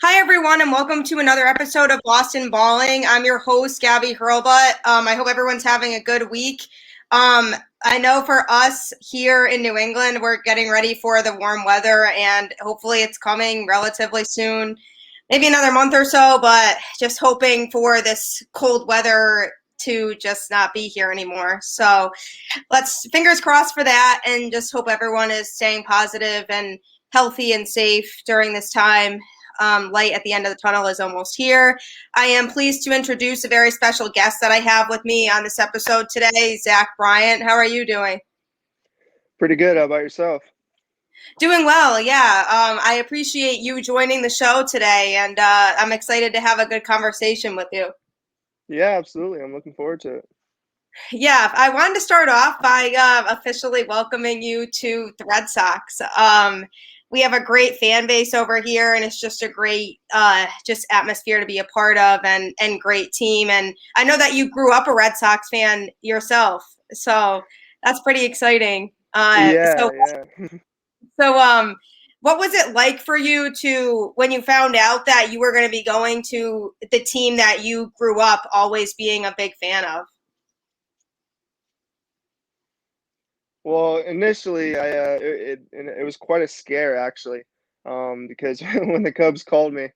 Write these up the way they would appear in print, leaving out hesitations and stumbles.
Hi, everyone, and welcome to another episode of Boston Balling. I'm your host, Gabby Hurlbut. I hope everyone's having a good week. I know for us here in New England, we're getting ready for the warm weather, and hopefully it's coming relatively soon, maybe another month or so, but just hoping for this cold weather to just not be here anymore. So let's fingers crossed for that and just hope everyone is staying positive and healthy and safe during this time. Light at the end of the tunnel is almost here. I am pleased to introduce a very special guest that I have with me on this episode today, Zach Bryant. How are you doing? Pretty good. How about yourself? Doing well, yeah. I appreciate you joining the show today, and I'm excited to have a good conversation with you. Yeah, absolutely. I'm looking forward to it. Yeah, I wanted to start off by officially welcoming you to the Red Sox. We have a great fan base over here, and it's just a great just atmosphere to be a part of, and great team. And I know that you grew up a Red Sox fan yourself, so that's pretty exciting. Yeah, yeah. So, what was it like for you to when you found out that you were going to be going to the team that you grew up always being a big fan of? Well, initially, it was quite a scare actually, because when the Cubs called me,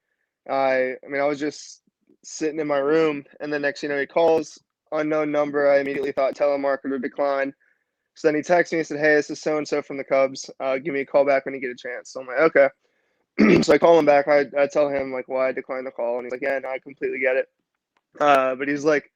I was just sitting in my room, and the next, he calls, unknown number. I immediately thought telemarketer decline. So then he texted me and said, "Hey, this is so and so from the Cubs. Give me a call back when you get a chance." So I'm like, "Okay." So I call him back. I tell him like why I declined the call, and he's like, "Yeah, no, I completely get it." But he's like,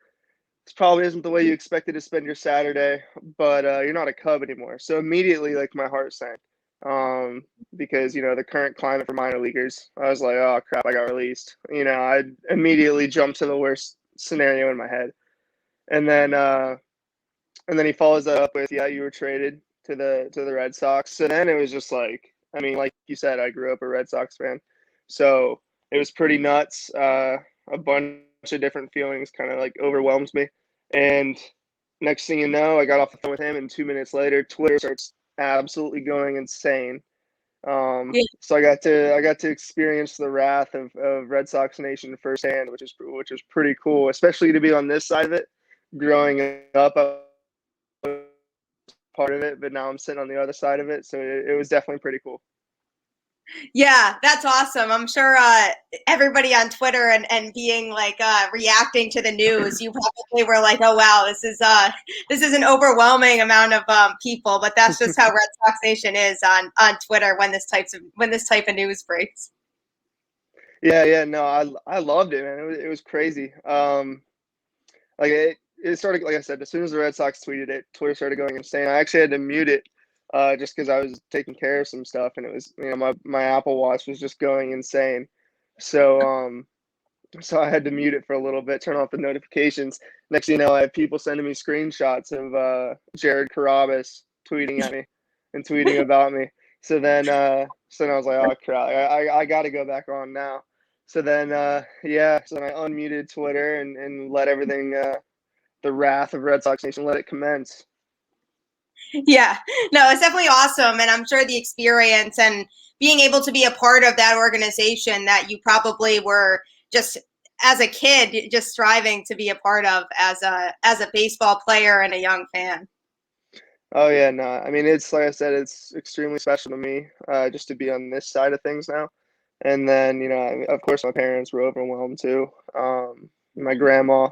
this probably isn't the way you expected to spend your Saturday, but you're not a Cub anymore. So immediately, like, my heart sank, um, because the current climate for minor leaguers. I was like, oh crap, I got released. I immediately jumped to the worst scenario in my head, and then he follows that up with, yeah, you were traded to the Red Sox. So then it was just like, like you said, I grew up a Red Sox fan, so it was pretty nuts. A bunch of different feelings kind of like overwhelms me, and next thing you know, I got off the phone with him, and 2 minutes later, Twitter starts absolutely going insane. So I got to experience the wrath of Red Sox Nation firsthand, which is pretty cool, especially to be on this side of it. Growing up, I part of it, but now I'm sitting on the other side of it, so it was definitely pretty cool. Yeah, that's awesome. I'm sure everybody on Twitter and being like reacting to the news, you probably were like, "Oh wow, this is an overwhelming amount of people." But that's just how Red Sox Nation is on Twitter when this type of news breaks. Yeah, yeah, no, I loved it, man. It was crazy. Like it started, like I said, as soon as the Red Sox tweeted it, Twitter started going insane. I actually had to mute it, just because I was taking care of some stuff, and it was, my Apple Watch was just going insane. So so I had to mute it for a little bit, turn off the notifications. Next thing you know, I have people sending me screenshots of Jared Carabas tweeting at me and tweeting about me. So then I was like, oh crap, I got to go back on now. So then yeah, so then I unmuted Twitter and let everything, the wrath of Red Sox Nation, let it commence. Yeah, no, it's definitely awesome, and I'm sure the experience and being able to be a part of that organization that you probably were just as a kid just striving to be a part of as a baseball player and a young fan. Oh yeah, no, it's like I said, it's extremely special to me, just to be on this side of things now. And then, of course, my parents were overwhelmed too. My grandma,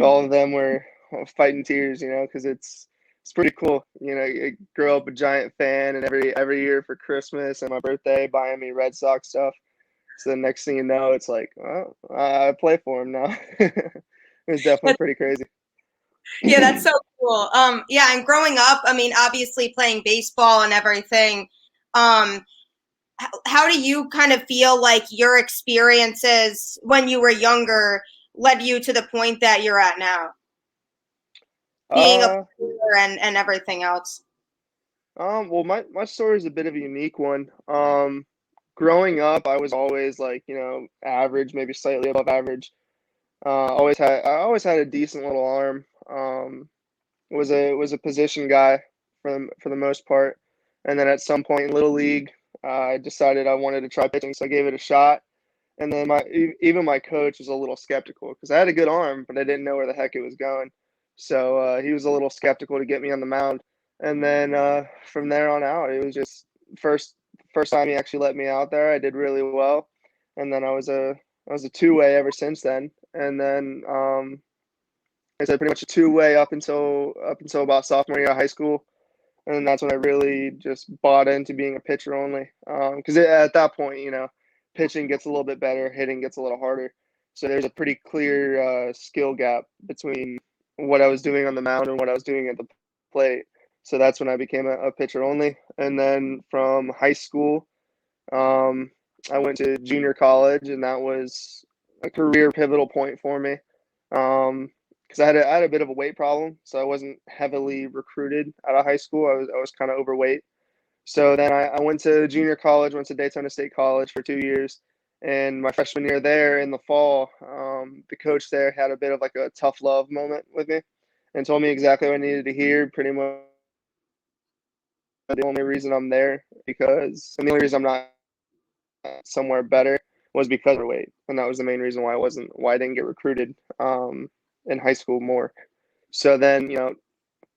all of them were fighting tears, because it's pretty cool. I grew up a giant fan, and every year for Christmas and my birthday, buying me Red Sox stuff. So the next thing you know, it's like, oh, I play for them now. It was definitely pretty crazy. Yeah, that's so cool. Yeah, and growing up, I mean, obviously playing baseball and everything. Um, how do you kind of feel like your experiences when you were younger led you to the point that you're at now, being a Uh, player and everything else? well, my story is a bit of a unique one. Growing up, I was always like, average, maybe slightly above average. I always had a decent little arm. Was a position guy for the most part, and then at some point in little league, I decided I wanted to try pitching, so I gave it a shot. And then even my coach was a little skeptical because I had a good arm, but I didn't know where the heck it was going. So he was a little skeptical to get me on the mound. And then from there on out, it was just first time he actually let me out there. I did really well, and then I was a two-way ever since then. And then I said pretty much a two-way up until about sophomore year of high school, and that's when I really just bought into being a pitcher only. Because at that point, pitching gets a little bit better, hitting gets a little harder. So there's a pretty clear skill gap between what I was doing on the mound and what I was doing at the plate. So that's when I became a pitcher only. And then from high school, I went to junior college, and that was a career pivotal point for me. Because I had a bit of a weight problem, so I wasn't heavily recruited out of high school. I was kind of overweight. So then I went to junior college, went to Daytona State College for 2 years. And my freshman year there in the fall, the coach there had a bit of like a tough love moment with me and told me exactly what I needed to hear. Pretty much the only reason I'm there and the only reason I'm not somewhere better was because of weight. And that was the main reason why I didn't get recruited in high school more. So then,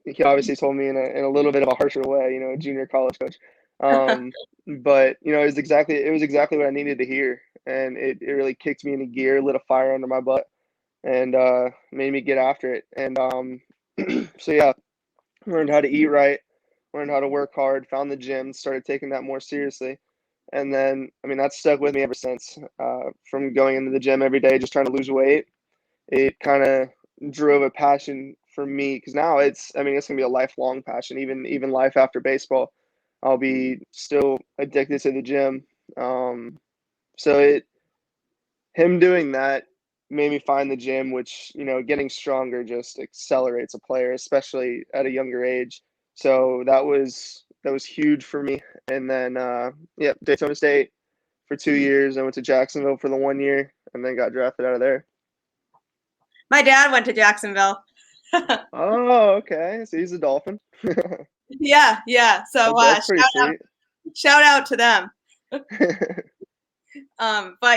he obviously told me in a little bit of a harsher way, a junior college coach. But it was exactly what I needed to hear, and it really kicked me into gear, lit a fire under my butt, and made me get after it. And so yeah, learned how to eat right, learned how to work hard, found the gym, started taking that more seriously, and then that's stuck with me ever since. From going into the gym every day, just trying to lose weight, it kind of drove a passion for me because now it's gonna be a lifelong passion, even life after baseball. I'll be still addicted to the gym. So him doing that made me find the gym, which getting stronger just accelerates a player, especially at a younger age. So that was huge for me. And then yeah, Daytona State for 2 years. I went to Jacksonville for the 1 year, and then got drafted out of there. My dad went to Jacksonville. Oh, okay. So he's a Dolphin. Yeah, yeah. So That's pretty sweet. shout out to them. But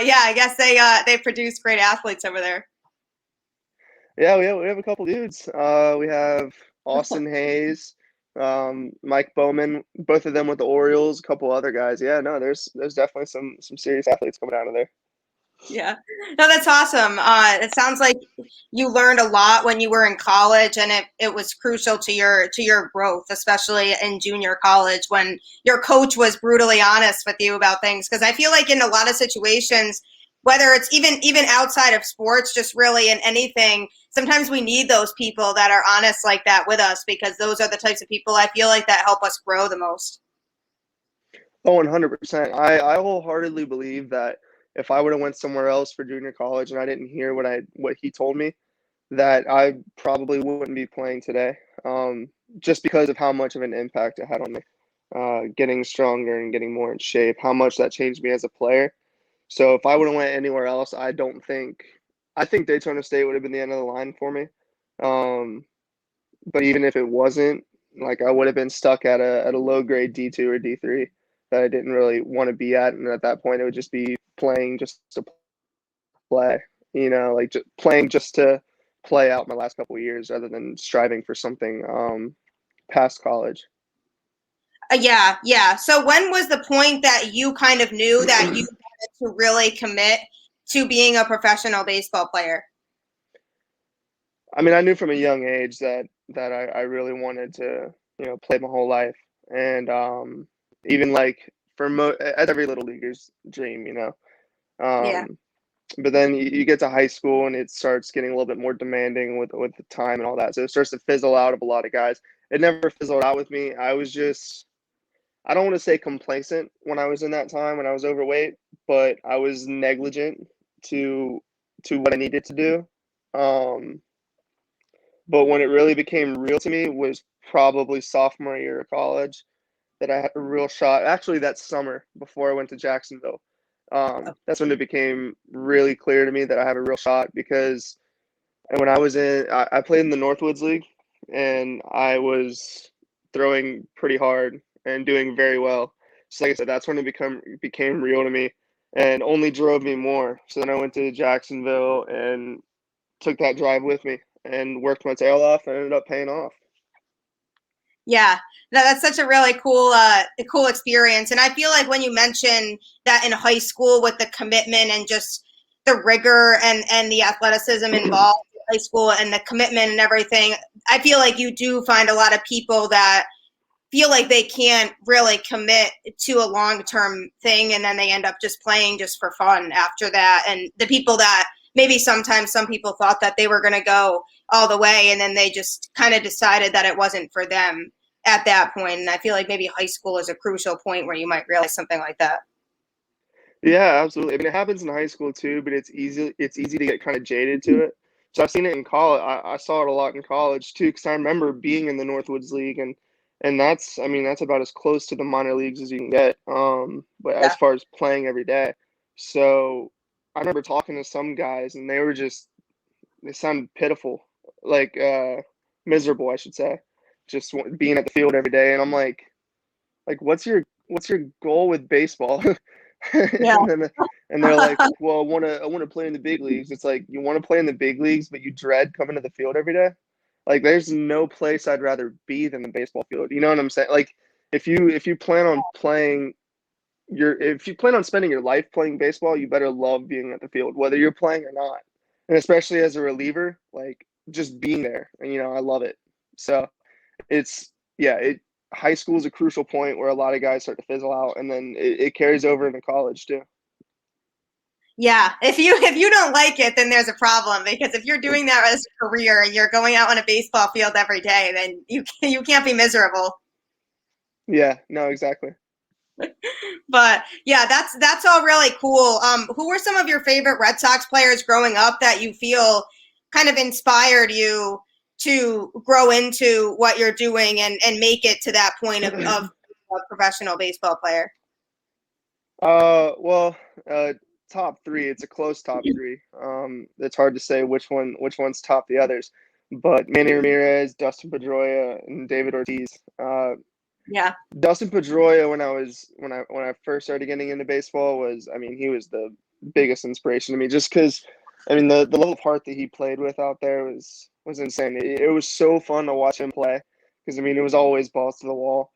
yeah, I guess they produce great athletes over there. Yeah, we have a couple dudes. We have Austin Hayes, Mike Bowman, both of them with the Orioles, a couple other guys. Yeah, no, there's definitely some serious athletes coming out of there. Yeah. No, that's awesome. It sounds like you learned a lot when you were in college, and it was crucial to your growth, especially in junior college when your coach was brutally honest with you about things. Because I feel like in a lot of situations, whether it's even outside of sports, just really in anything, sometimes we need those people that are honest like that with us, because those are the types of people I feel like that help us grow the most. Oh, 100%. I wholeheartedly believe that if I would have went somewhere else for junior college and I didn't hear what he told me, that I probably wouldn't be playing today. Just because of how much of an impact it had on me, getting stronger and getting more in shape, how much that changed me as a player. So if I would have went anywhere else, I think Daytona State would have been the end of the line for me. Um, but even if it wasn't, like I would have been stuck at a low grade D2 or D3 that I didn't really want to be at, and at that point it would just be playing just to play, like just playing just to play out my last couple of years rather than striving for something past college. Yeah, yeah. So when was the point that you kind of knew that you wanted to really commit to being a professional baseball player? I knew from a young age that I really wanted to, play my whole life, and even like as every little leaguer's dream. Yeah. Um, but then you get to high school and it starts getting a little bit more demanding with the time and all that. So it starts to fizzle out of a lot of guys. It never fizzled out with me. I don't want to say complacent when I was in that time when I was overweight, but I was negligent to what I needed to do. Um, but when it really became real to me was probably sophomore year of college that I had a real shot. Actually, that summer before I went to Jacksonville, that's when it became really clear to me that I have a real shot because when I played in the Northwoods League, and I was throwing pretty hard and doing very well. So like I said, that's when it became real to me. and only drove me more. So then I went to Jacksonville and took that drive with me and worked my tail off and ended up paying off. Yeah, that's such a really cool experience. And I feel like when you mention that in high school with the commitment and just the rigor and the athleticism involved in high school and the commitment and everything, I feel like you do find a lot of people that feel like they can't really commit to a long-term thing, and then they end up just playing just for fun after that. And the people that maybe sometimes some people thought that they were going to go all the way, and then they just kind of decided that it wasn't for them at that point. And I feel like maybe high school is a crucial point where you might realize something like that. Yeah, absolutely. I mean, it happens in high school too, but it's easy to get kind of jaded to it. So I've seen it in college. I saw it a lot in college too, because I remember being in the Northwoods League, and that's, I mean, that's about as close to the minor leagues as you can get. But Yeah. as far as playing every day, so I remember talking to some guys, and they sounded pitiful, like miserable, I should say, just being at the field every day. And I'm like, what's your goal with baseball? Yeah. And they're like, well, I want to play in the big leagues. It's like, you want to play in the big leagues, but you dread coming to the field every day. Like, there's no place I'd rather be than the baseball field. You know what I'm saying? Like, if you plan on if you plan on spending your life playing baseball, you better love being at the field, whether you're playing or not. And especially as a reliever, like, just being there. And I love it. So it's yeah, it high school is a crucial point where a lot of guys start to fizzle out, and then it carries over into college too. Yeah, if you don't like it, then there's a problem, because if you're doing that as a career and you're going out on a baseball field every day, then you can't be miserable. Yeah, no, exactly. But yeah, that's all really cool. Who were some of your favorite Red Sox players growing up that you feel kind of inspired you to grow into what you're doing and make it to that point of a professional baseball player? Well, top three. It's a close top three. It's hard to say which one's top the others, but Manny Ramirez, Dustin Pedroia, and David Ortiz. Yeah, Dustin Pedroia, when I first started getting into baseball, I mean, he was the biggest inspiration to me, just because, I mean, the level of heart that he played with out there was insane. It was so fun to watch him play, because, I mean, it was always balls to the wall.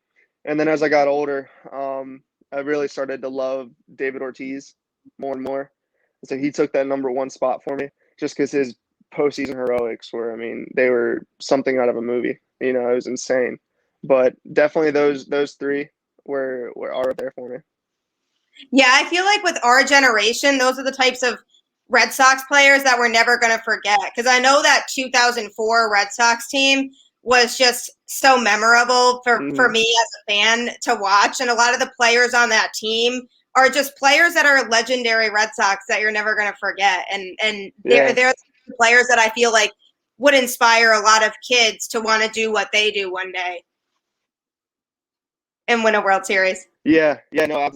And then as I got older, I really started to love David Ortiz more and more. So he took that number one spot for me, just because his postseason heroics were, I mean, they were something out of a movie. It was insane. But definitely those three are up there for me. yeah. I feel like with our generation, those are the types of Red Sox players that we're never going to forget. Because I know that 2004 Red Sox team was just so memorable for Hmm. me as a fan to watch. And a lot of the players on that team are just players that are legendary Red Sox that you're never going to forget. And Yeah. they're the players that I feel like would inspire a lot of kids to want to do what they do one day and win a World Series. Yeah. Yeah. No,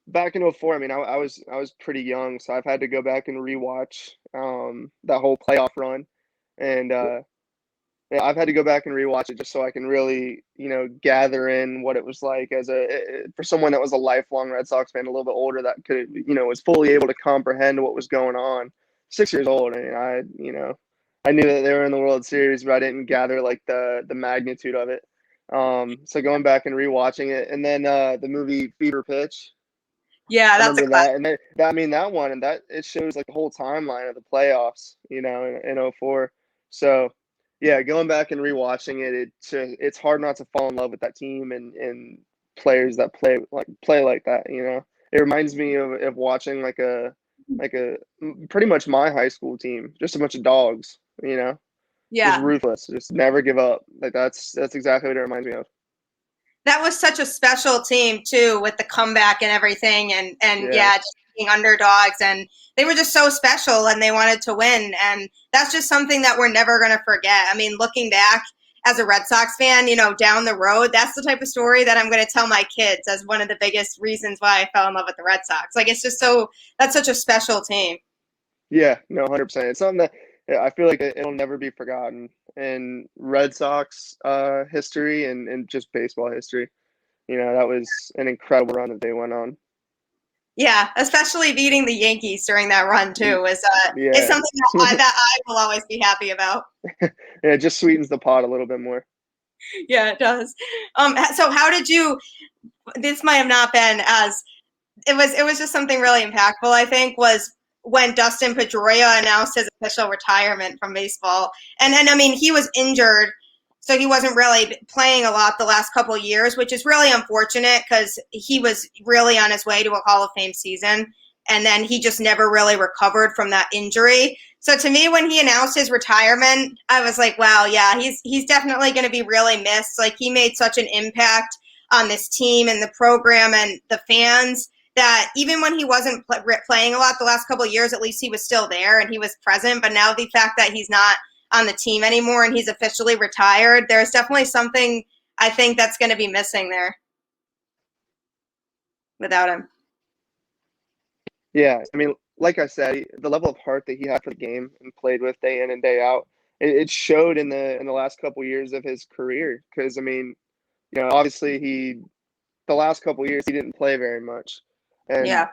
back in '04. I mean, I was pretty young, so I've had to go back and rewatch that whole playoff run, and yeah, I've had to go back and rewatch it just so I can really, gather in what it was like for someone that was a lifelong Red Sox fan, a little bit older, that was fully able to comprehend what was going on. 6 years old, I mean, I knew that they were in the World Series, but I didn't gather like the magnitude of it. So going back and rewatching it, and then the movie Fever Pitch, Yeah, I that's a remember classic. that, and I mean, that one, and that it shows like the whole timeline of the playoffs, in '04. So, yeah, going back and rewatching it, it's hard not to fall in love with that team and players that play like that. It reminds me of watching like a pretty much my high school team, just a bunch of dogs, just Yeah. ruthless, just never give up. Like that's exactly what it reminds me of. That was such a special team too, with the comeback and everything, and Yeah, yeah, just being underdogs, and they were just so special, and they wanted to win, and that's just something that we're never going to forget. I mean, looking back as a Red Sox fan, down the road, that's the type of story that I'm going to tell my kids as one of the biggest reasons why I fell in love with the Red Sox. Like, it's just that's such a special team. yeah, no, 100%. It's something that, yeah, I feel like it'll never be forgotten in Red Sox history and just baseball history. That was an incredible run that they went on. Yeah, especially beating the Yankees during that run too is Yeah. something that I will always be happy about. Yeah, it just sweetens the pot a little bit more. Yeah, it does. So how did you? This might have not been as it was just something really impactful, I think, was when Dustin Pedroia announced his official retirement from baseball. And I mean, he was injured, so he wasn't really playing a lot the last couple of years, which is really unfortunate because he was really on his way to a Hall of Fame season. And then he just never really recovered from that injury. So to me, when he announced his retirement, I was like, wow, yeah, he's definitely going to be really missed. Like, he made such an impact on this team and the program and the fans that even when he wasn't playing a lot the last couple of years, at least he was still there and he was present. But now the fact that he's not on the team anymore and he's officially retired, there's definitely something I think that's going to be missing there without him. Yeah, I mean, like I said, the level of heart that he had for the game and played with day in and day out, it showed in the last couple years of his career. Because I mean, obviously the last couple years he didn't play very much, and Yeah.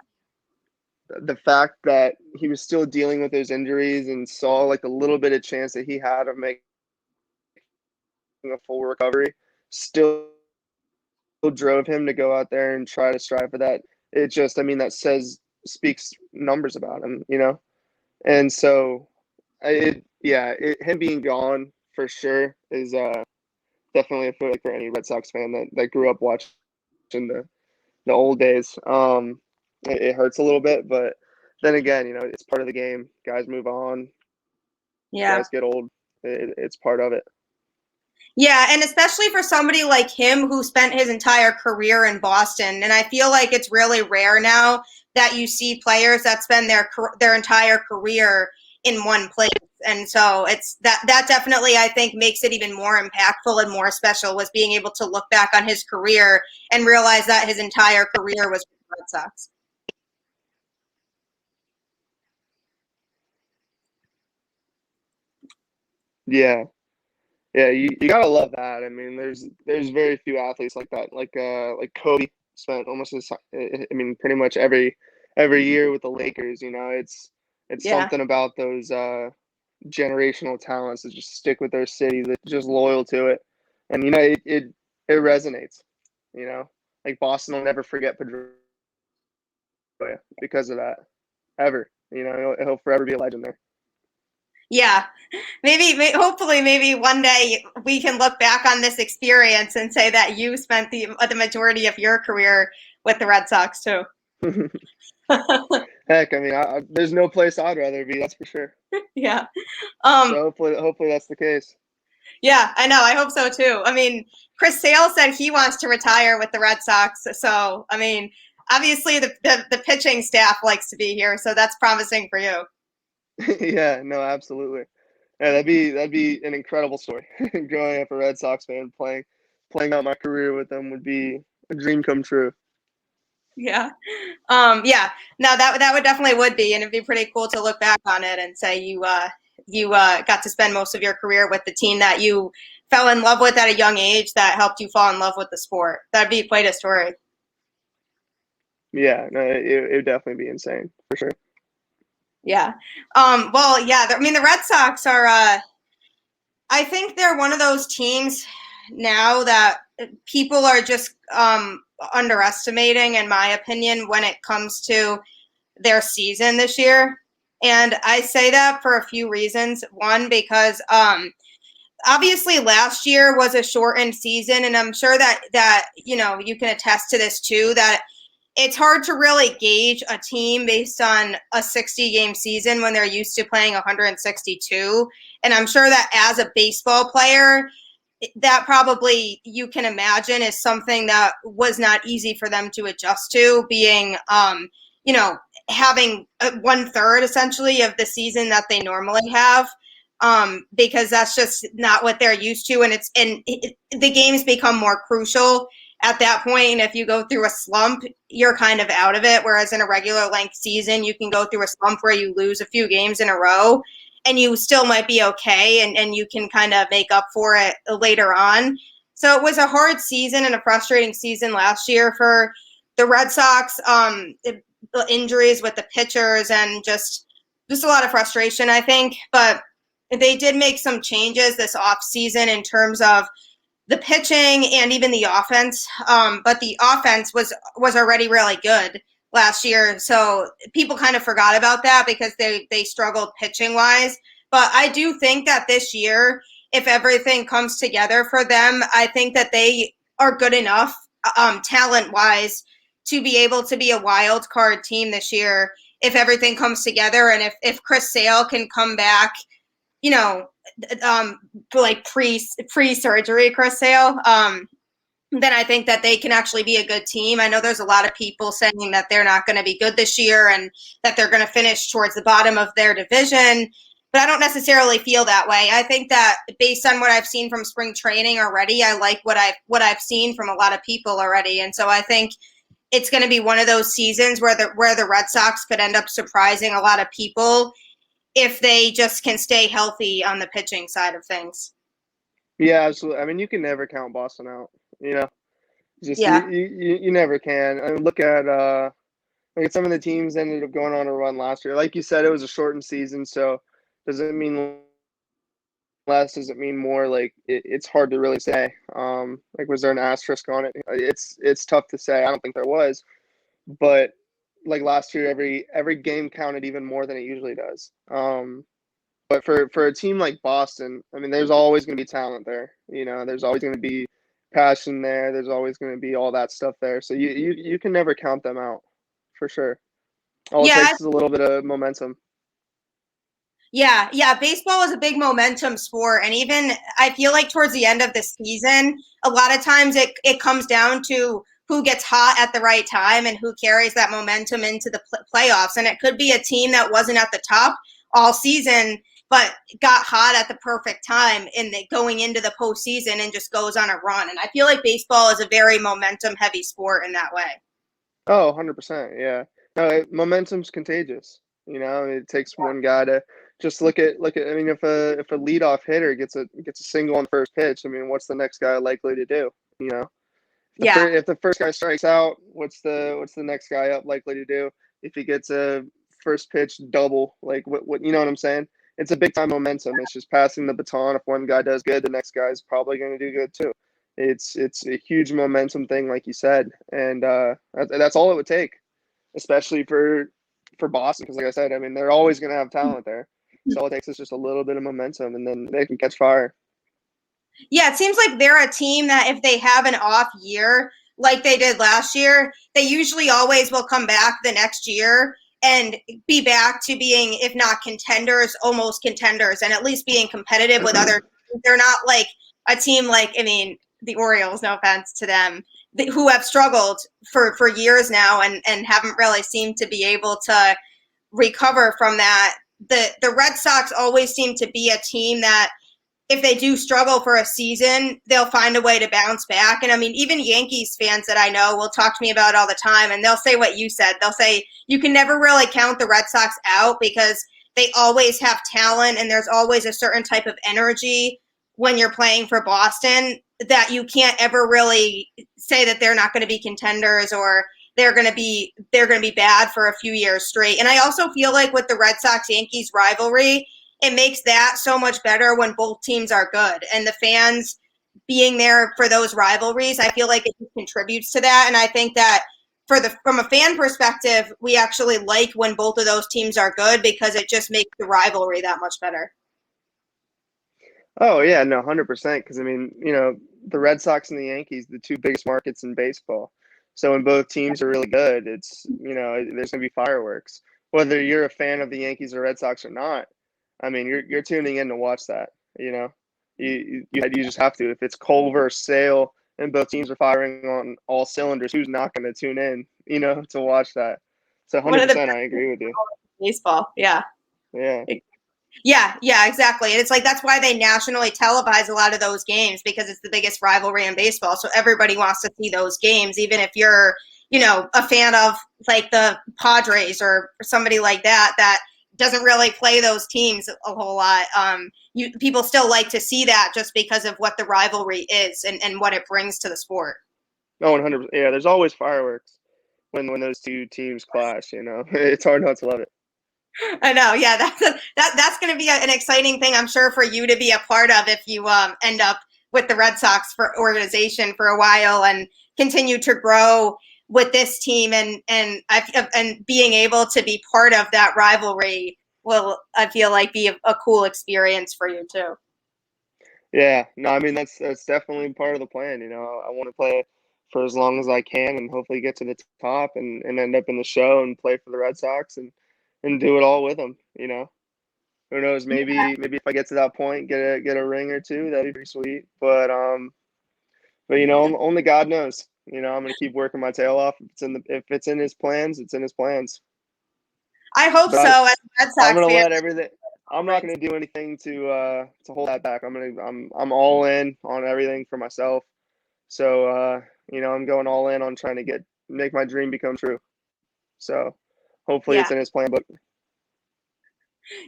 the fact that he was still dealing with those injuries and saw like a little bit of chance that he had of making a full recovery, still drove him to go out there and try to strive for that. It just, I mean, that speaks numbers about him. And so, him being gone for sure is definitely a feel like for any Red Sox fan that grew up watching the old days. It hurts a little bit, but then again, it's part of the game. Guys move on. Yeah. Guys get old. It's part of it. Yeah, and especially for somebody like him who spent his entire career in Boston, and I feel like it's really rare now that you see players that spend their entire career in one place. And so it's that definitely I think makes it even more impactful and more special was being able to look back on his career and realize that his entire career was with the Red Sox. Yeah, yeah, you gotta love that. I mean, there's very few athletes like that. Like Kobe spent almost I mean, pretty much every year with the Lakers. It's Yeah. something about those generational talents that just stick with their city, that just loyal to it, and it resonates. Like Boston will never forget Pedroia because of that, ever. He'll forever be a legend there. Yeah, hopefully, maybe one day we can look back on this experience and say that you spent the majority of your career with the Red Sox too. Heck, I mean, there's no place I'd rather be. That's for sure. Yeah. So hopefully that's the case. Yeah, I know. I hope so too. I mean, Chris Sale said he wants to retire with the Red Sox. So, I mean, obviously the pitching staff likes to be here, so that's promising for you. Yeah, no, absolutely. Yeah, that'd be an incredible story. Growing up a Red Sox fan, playing out my career with them would be a dream come true. Yeah. Yeah. No, that would definitely would be, and it'd be pretty cool to look back on it and say you got to spend most of your career with the team that you fell in love with at a young age that helped you fall in love with the sport. That'd be quite a story. Yeah, no, it would definitely be insane for sure. Yeah. Well, yeah. I mean, the Red Sox are. I think they're one of those teams now that people are just underestimating, in my opinion, when it comes to their season this year. And I say that for a few reasons. One, because obviously last year was a shortened season, and I'm sure that you can attest to this too, that it's hard to really gauge a team based on a 60 game season when they're used to playing 162. And I'm sure that as a baseball player, that probably you can imagine is something that was not easy for them to adjust to, being having 1/3 essentially of the season that they normally have, because that's just not what they're used to, and the games become more crucial at that point. And if you go through a slump, you're kind of out of it, whereas in a regular length season you can go through a slump where you lose a few games in a row and you still might be okay, and you can kind of make up for it later on. So it was a hard season and a frustrating season last year for the Red Sox. the injuries with the pitchers and just a lot of frustration, I think. But they did make some changes this offseason in terms of the pitching and even the offense. But the offense was already really good last year. So people kind of forgot about that because they struggled pitching wise. But I do think that this year, if everything comes together for them, I think that they are good enough talent wise to be able to be a wild card team this year if everything comes together. And if Chris Sale can come back, you know, like pre-surgery Chris Sale, then I think that they can actually be a good team. I know there's a lot of people saying that they're not going to be good this year and that they're going to finish towards the bottom of their division, but I don't necessarily feel that way. I think that based on what I've seen from spring training already, I like what I've seen from a lot of people already, and so I think it's going to be one of those seasons where the Red Sox could end up surprising a lot of people if they just can stay healthy on the pitching side of things. Yeah, absolutely. I mean, you can never count Boston out. Just Yeah. you never can. I mean, look at some of the teams that ended up going on a run last year. Like you said, it was a shortened season, so does it mean less? Does it mean more? Like it's hard to really say. Like was there an asterisk on it? It's tough to say. I don't think there was, but like last year, every game counted even more than it usually does. But for a team like Boston, I mean, there's always going to be talent there. There's always going to be passion there. There's always going to be all that stuff there. So you can never count them out, for sure. All it Yeah. takes is a little bit of momentum. Yeah. Baseball is a big momentum sport. And even I feel like towards the end of the season, a lot of times it comes down to who gets hot at the right time and who carries that momentum into the playoffs. And it could be a team that wasn't at the top all season, but got hot at the perfect time in going into the postseason and just goes on a run. And I feel like baseball is a very momentum heavy sport in that way. Oh, 100%. Yeah. No, momentum's contagious. It takes one guy to just look at. I mean, if a leadoff hitter gets a single on the first pitch, I mean, what's the next guy likely to do? Yeah. If the first guy strikes out, what's the next guy up likely to do? If he gets a first pitch double, like what you know what I'm saying? It's a big time momentum. It's just passing the baton. If one guy does good, the next guy is probably going to do good too. It's a huge momentum thing, like you said, and that's all it would take, especially for Boston. Because, like I said, I mean, they're always going to have talent there. So all it takes is just a little bit of momentum, and then they can catch fire. Yeah, it seems like they're a team that if they have an off year like they did last year, they usually always will come back the next year and be back to being, if not contenders, almost contenders, and at least being competitive with other teams. They're not like a team like, I mean, the Orioles, no offense to them, who have struggled for years now and haven't really seemed to be able to recover from that. The Red Sox always seem to be a team that if they do struggle for a season, they'll find a way to bounce back. And I mean, even Yankees fans that I know will talk to me about it all the time, and they'll say what you said. They'll say you can never really count the Red Sox out because they always have talent and there's always a certain type of energy when you're playing for Boston that you can't ever really say that they're not going to be contenders or they're going to be bad for a few years straight. And I also feel like with the Red Sox Yankees rivalry, it makes that so much better when both teams are good, and the fans being there for those rivalries, I feel like it contributes to that. And I think that from a fan perspective, we actually like when both of those teams are good because it just makes the rivalry that much better. Oh yeah, no, 100%. Because I mean, the Red Sox and the Yankees, the two biggest markets in baseball. So when both teams are really good, it's there's gonna be fireworks. Whether you're a fan of the Yankees or Red Sox or not, I mean, you're tuning in to watch that. You just have to. If it's Cole versus Sale and both teams are firing on all cylinders, who's not going to tune in? To watch that. So One of the 100%, I agree with you. baseball, yeah. Yeah. Yeah, exactly. And it's like that's why they nationally televise a lot of those games because it's the biggest rivalry in baseball. So everybody wants to see those games, even if you're, a fan of like the Padres or somebody like that doesn't really play those teams a whole lot. People still like to see that just because of what the rivalry is and what it brings to the sport. No, 100%. Yeah, there's always fireworks. when those two teams clash. It's hard not to love it. I know. Yeah, that's going to be an exciting thing, I'm sure, for you to be a part of if you end up with the Red Sox for organization for a while and continue to grow with this team and being able to be part of that rivalry will, I feel like, be a cool experience for you too. Yeah, no, I mean that's definitely part of the plan. I want to play for as long as I can and hopefully get to the top and end up in the show and play for the Red Sox and do it all with them. Who knows? Maybe if I get to that point, get a ring or two, that'd be pretty sweet. But only God knows. I'm gonna keep working my tail off. If it's in his plans, it's in his plans. I hope But so. As a Red Sox I'm gonna fan, let everything. I'm not gonna do anything to hold that back. I'm all in on everything for myself. So I'm going all in on trying to make my dream become true. So hopefully yeah. it's in his plan book.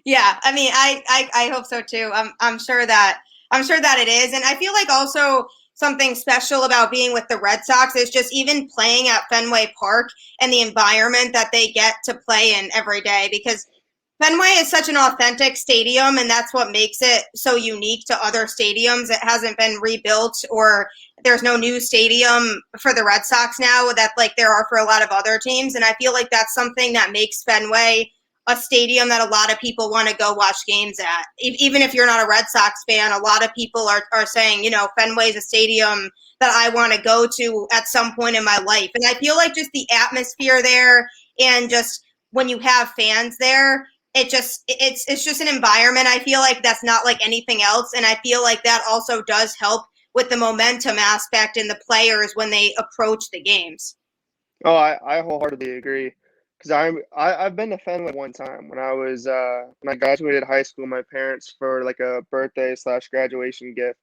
Yeah, I mean, I hope so too. I'm sure that it is, and I feel like also something special about being with the Red Sox is just even playing at Fenway Park and the environment that they get to play in every day, because Fenway is such an authentic stadium, and that's what makes it so unique to other stadiums. It hasn't been rebuilt, or there's no new stadium for the Red Sox now that like there are for a lot of other teams, and I feel like that's something that makes Fenway a stadium that a lot of people want to go watch games at. Even if you're not a Red Sox fan, a lot of people are saying, Fenway's a stadium that I want to go to at some point in my life. And I feel like just the atmosphere there and just when you have fans there, it's just an environment, I feel like, that's not like anything else. And I feel like that also does help with the momentum aspect in the players when they approach the games. Oh, I wholeheartedly agree. Because I've been to Fenway one time when I graduated high school. My parents, for like a birthday / graduation gift,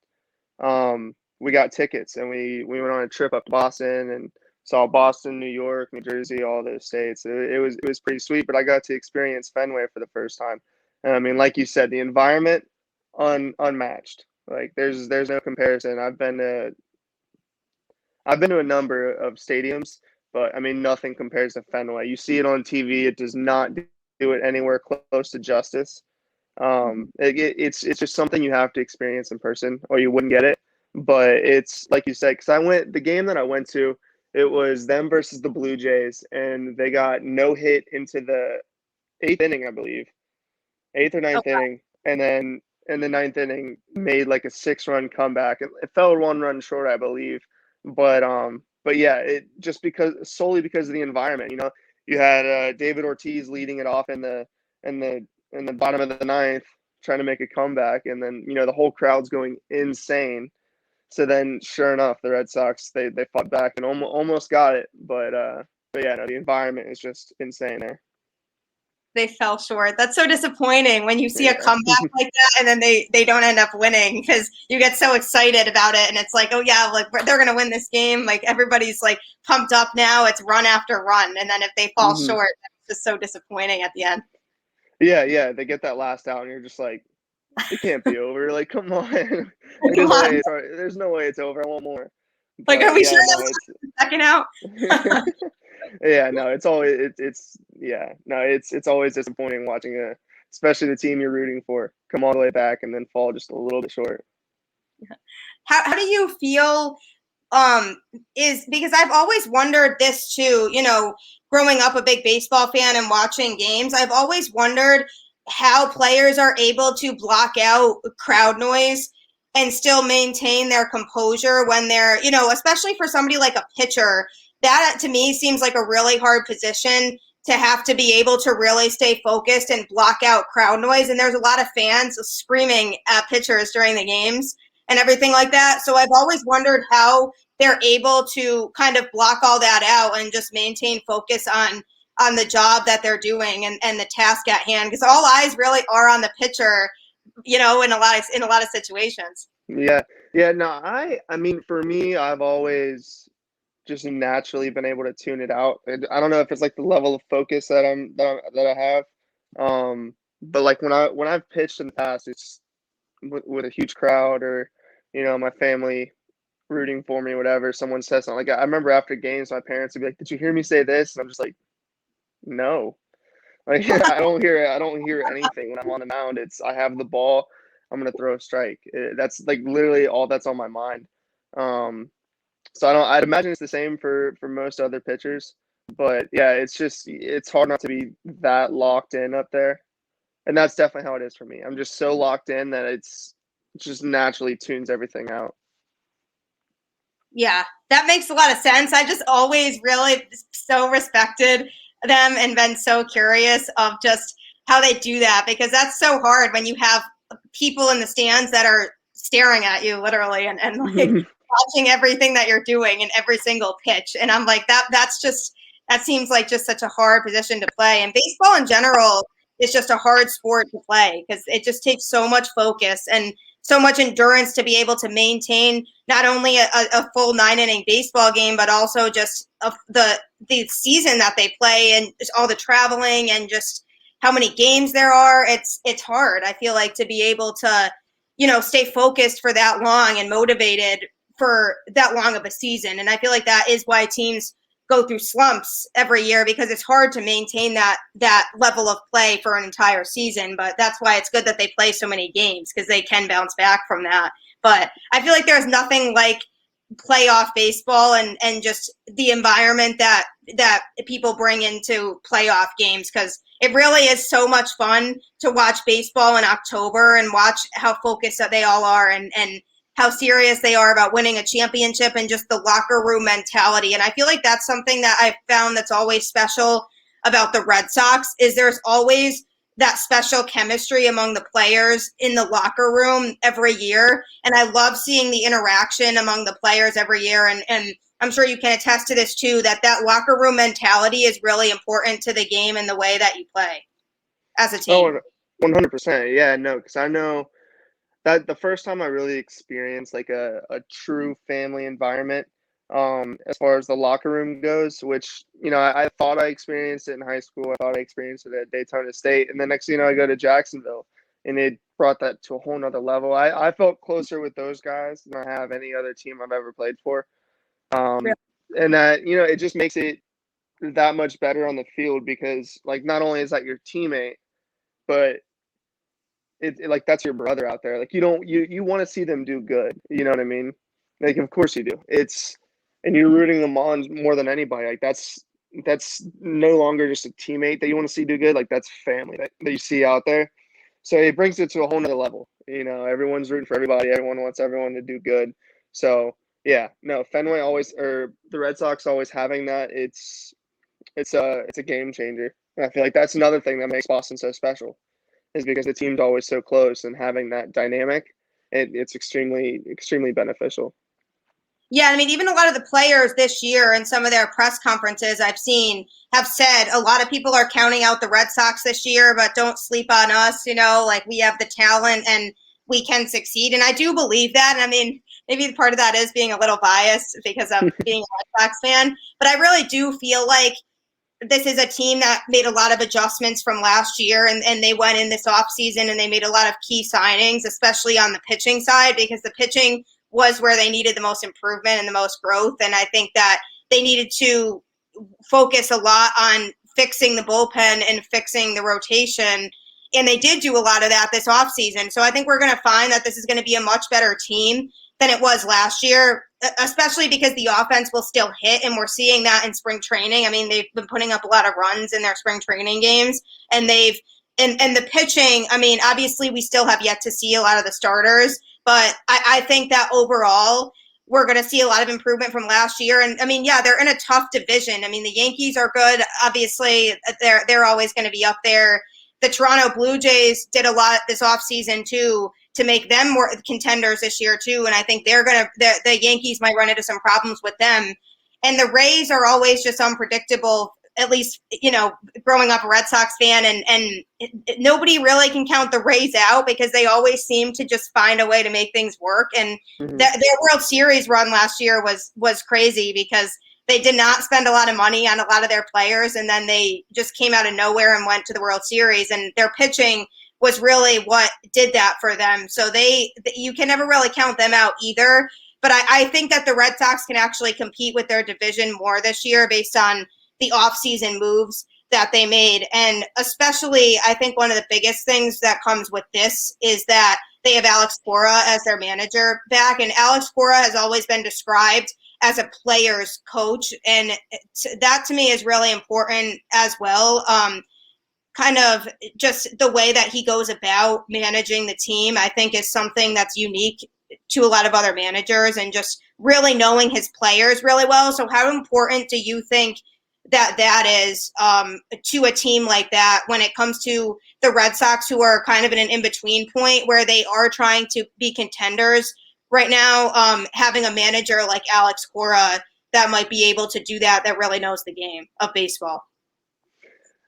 we got tickets and we went on a trip up to Boston and saw Boston, New York, New Jersey, all those states. It was pretty sweet. But I got to experience Fenway for the first time. And I mean, like you said, the environment unmatched. Like there's no comparison. I've been to a number of stadiums, but I mean, nothing compares to Fenway. You see it on TV; it does not do it anywhere close to justice. It's just something you have to experience in person, or you wouldn't get it. But it's like you said, because the game that I went to, it was them versus the Blue Jays, and they got no hit into the eighth inning, I believe, eighth or ninth Okay. inning, and then in the ninth inning made like a 6-run comeback. It fell 1 run short, I believe, but yeah, it just solely because of the environment. You had David Ortiz leading it off in the bottom of the ninth, trying to make a comeback, and then the whole crowd's going insane. So then, sure enough, the Red Sox they fought back and almost got it, but yeah, no, the environment is just insane there. They fell short. That's so disappointing when you see a Yeah. comeback like that and then they don't end up winning, because you get so excited about it and it's like, oh yeah, like they're gonna win this game. Like everybody's like pumped up now. It's run after run, and then if they fall Hmm. short, it's just so disappointing at the end. Yeah, they get that last out, and you're just like, it can't be over. Like, come on. Like, Come on, there's no way it's over. I want more. like are But we sure yeah, no, that's second out? yeah, no, it's always it's yeah, no, it's always disappointing watching especially the team you're rooting for come all the way back and then fall just a little bit short. How do you feel is because I've always wondered this too, growing up a big baseball fan and watching games, I've always wondered how players are able to block out crowd noise and still maintain their composure when they're, especially for somebody like a pitcher, that to me seems like a really hard position to have to be able to really stay focused and block out crowd noise. And there's a lot of fans screaming at pitchers during the games and everything like that. So I've always wondered how they're able to kind of block all that out and just maintain focus on the job that they're doing and the task at hand, because all eyes really are on the pitcher, in a lot of situations. Yeah. Yeah, no, I mean for me, I've always just naturally been able to tune it out. I don't know if it's like the level of focus that I have. But like when I've pitched in the past, it's with a huge crowd or my family rooting for me, whatever. Someone says something. Like I remember after games, my parents would be like, "Did you hear me say this?" And I'm just like, "No." Like I don't hear anything when I'm on the mound. It's I have the ball. I'm gonna throw a strike. That's like literally all that's on my mind. Um, so I'd imagine it's the same for most other pitchers. But yeah, it's hard not to be that locked in up there. And that's definitely how it is for me. I'm just so locked in that it just naturally tunes everything out. Yeah, that makes a lot of sense. I just always really so respected them and been so curious of just how they do that, because that's so hard when you have people in the stands that are staring at you literally and like watching everything that you're doing in every single pitch. And I'm like, that seems like just such a hard position to play. And baseball in general is just a hard sport to play because it just takes so much focus and so much endurance to be able to maintain not only a full 9-inning baseball game, but also just the season that they play and just all the traveling and just how many games there are. It's hard, I feel like, to be able to, stay focused for that long and motivated for that long of a season. And I feel like that is why teams go through slumps every year, because it's hard to maintain that level of play for an entire season. But that's why it's good that they play so many games, because they can bounce back from that. But I feel like there's nothing like playoff baseball and just the environment that people bring into playoff games, because it really is so much fun to watch baseball in October and watch how focused that they all are and how serious they are about winning a championship and just the locker room mentality. And I feel like that's something that I've found that's always special about the Red Sox is there's always that special chemistry among the players in the locker room every year. And I love seeing the interaction among the players every year. And I'm sure you can attest to this too, that locker room mentality is really important to the game and the way that you play as a team. Oh, 100%. Yeah, no, because I know that the first time I really experienced like a true family environment, as far as the locker room goes, which, I thought I experienced it in high school. I thought I experienced it at Daytona State. And the next thing you know, I go to Jacksonville and it brought that to a whole nother level. I felt closer with those guys than I have any other team I've ever played for. Yeah. And that, it just makes it that much better on the field because like, not only is that your teammate, but like that's your brother out there. Like you want to see them do good. You know what I mean? Like of course you do. And you're rooting them on more than anybody. Like that's no longer just a teammate that you want to see do good. Like that's family that you see out there. So it brings it to a whole nother level. Everyone's rooting for everybody. Everyone wants everyone to do good. So yeah, no, Fenway always or the Red Sox always having that. It's a game changer. And I feel like that's another thing that makes Boston so special. Is because the team's always so close and having that dynamic, it's extremely, extremely beneficial. Yeah, I mean, even a lot of the players this year in some of their press conferences I've seen have said a lot of people are counting out the Red Sox this year, but don't sleep on us, like we have the talent and we can succeed. And I do believe that. And I mean, maybe part of that is being a little biased because of being a Red Sox fan, but I really do feel like this is a team that made a lot of adjustments from last year, and they went in this offseason and they made a lot of key signings, especially on the pitching side, because the pitching was where they needed the most improvement and the most growth. And I think that they needed to focus a lot on fixing the bullpen and fixing the rotation. And they did do a lot of that this offseason. So I think we're going to find that this is going to be a much better team than it was last year, especially because the offense will still hit. And we're seeing that in spring training. I mean, they've been putting up a lot of runs in their spring training games. And and the pitching, I mean, obviously we still have yet to see a lot of the starters. But I think that overall, we're going to see a lot of improvement from last year. And I mean, yeah, they're in a tough division. I mean, the Yankees are good. Obviously, they're always going to be up there. The Toronto Blue Jays did a lot this offseason, too, to make them more contenders this year, too. And I think the Yankees might run into some problems with them. And the Rays are always just unpredictable, at least, growing up a Red Sox fan. And nobody really can count the Rays out because they always seem to just find a way to make things work. And their World Series run last year was crazy because they did not spend a lot of money on a lot of their players. And then they just came out of nowhere and went to the World Series. And their pitching was really what did that for them. So you can never really count them out either. But I think that the Red Sox can actually compete with their division more this year based on the offseason moves that they made. And especially, I think one of the biggest things that comes with this is that they have Alex Cora as their manager back. And Alex Cora has always been described as a player's coach. And that to me is really important as well. Kind of just the way that he goes about managing the team, I think is something that's unique to a lot of other managers, and just really knowing his players really well. So how important do you think that is to a team like that when it comes to the Red Sox, who are kind of in an in-between point where they are trying to be contenders right now, having a manager like Alex Cora that might be able to do that really knows the game of baseball?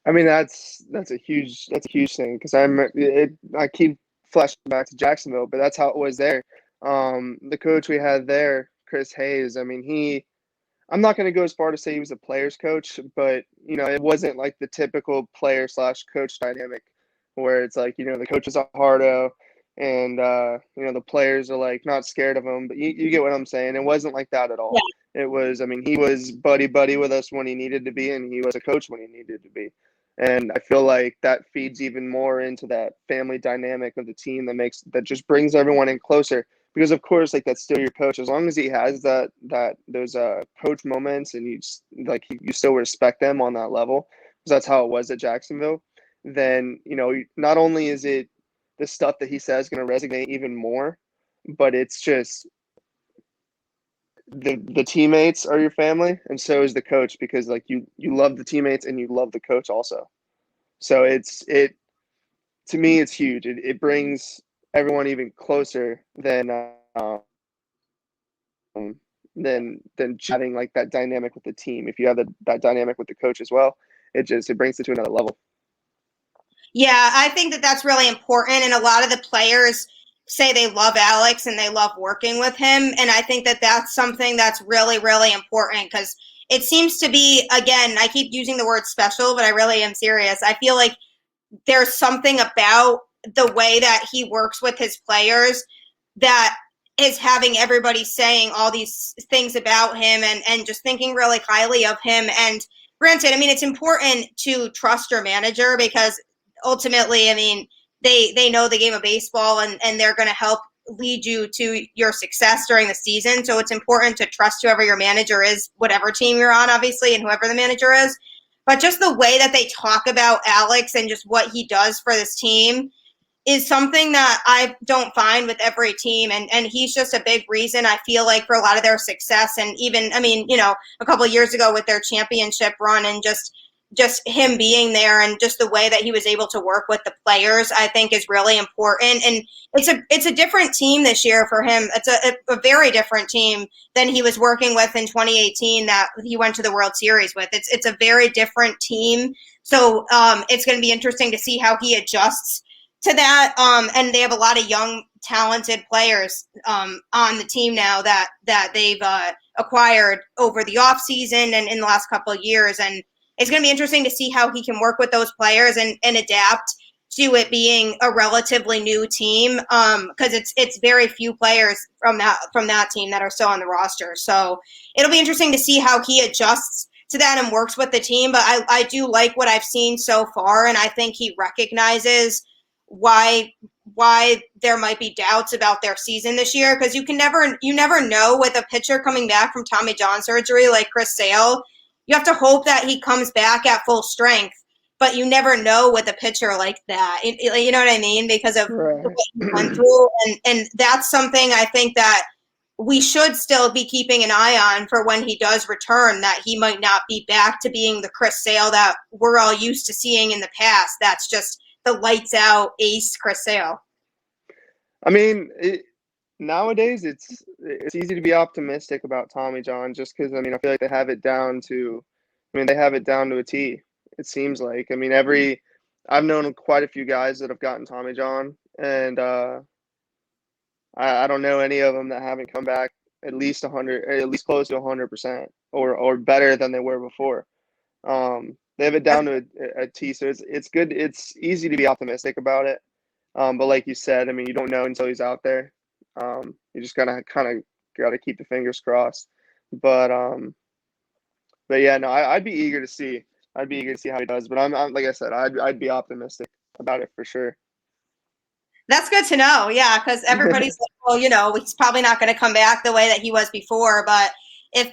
I mean, that's a huge thing, because I keep flashing back to Jacksonville, but that's how it was there. The coach we had there, Chris Hayes, I mean, I'm not going to go as far to say he was a player's coach, but it wasn't like the typical player slash coach dynamic where it's like, the coach is a hardo and the players are like not scared of him, but you get what I'm saying. It wasn't like that at all. Yeah. It was, I mean, he was buddy with us when he needed to be, and he was a coach when he needed to be. And I feel like that feeds even more into that family dynamic of the team that just brings everyone in closer. Because of course, like, that's still your coach. As long as he has those coach moments, and you still respect them on that level, because that's how it was at Jacksonville. Then not only is it the stuff that he says going to resonate even more, but it's just the teammates are your family, and so is the coach, because like you love the teammates and you love the coach also. So to me it's huge. It brings everyone even closer than chatting like that dynamic with the team. If you have that dynamic with the coach as well, it brings it to another level. Yeah, I think that that's really important. And a lot of the players say they love Alex and they love working with him. And I think that that's something that's really, really important, because it seems to be, again, I keep using the word special, but I really am serious. I feel like there's something about the way that he works with his players that is having everybody saying all these things about him, and just thinking really highly of him. And granted, I mean, it's important to trust your manager, because ultimately, I mean, they know the game of baseball, and they're going to help lead you to your success during the season. So it's important to trust whoever your manager is, whatever team you're on, obviously, and whoever the manager is. But just the way that they talk about Alex and just what he does for this team is something that I don't find with every team. And he's just a big reason, I feel like, for a lot of their success. And even, I mean, a couple of years ago with their championship run, and just him being there, and just the way that he was able to work with the players, I think is really important. And it's a different team this year for him. It's a very different team than he was working with in 2018 that he went to the World Series with. It's a very different team. So it's going to be interesting to see how he adjusts to that. And they have a lot of young, talented players on the team now that they've acquired over the offseason and in the last couple of years. And it's going to be interesting to see how he can work with those players and adapt to it being a relatively new team, because it's very few players from that team that are still on the roster. So it'll be interesting to see how he adjusts to that and works with the team. But I do like what I've seen so far, and I think he recognizes why there might be doubts about their season this year, because you never know with a pitcher coming back from Tommy John surgery like Chris Sale. You have to hope that he comes back at full strength, but you never know with a pitcher like that. You know what I mean? Because of Right. what he went through, and that's something I think that we should still be keeping an eye on for when he does return, that he might not be back to being the Chris Sale that we're all used to seeing in the past. That's just the lights out ace Chris Sale. I mean, nowadays it's easy to be optimistic about Tommy John, just because, I mean, I feel like they have it down to a T. It seems like, I mean, I've known quite a few guys that have gotten Tommy John, and I don't know any of them that haven't come back at least close to 100%, or better than they were before. They have it down to a T, so it's good. It's easy to be optimistic about it. But like you said, I mean, you don't know until he's out there. You just gotta kind of got to keep the fingers crossed. But yeah, no, I'd be eager to see. I'd be eager to see how he does. But I'm like I said, I'd be optimistic about it for sure. That's good to know. Yeah, because everybody's like, well, he's probably not going to come back the way that he was before. But if,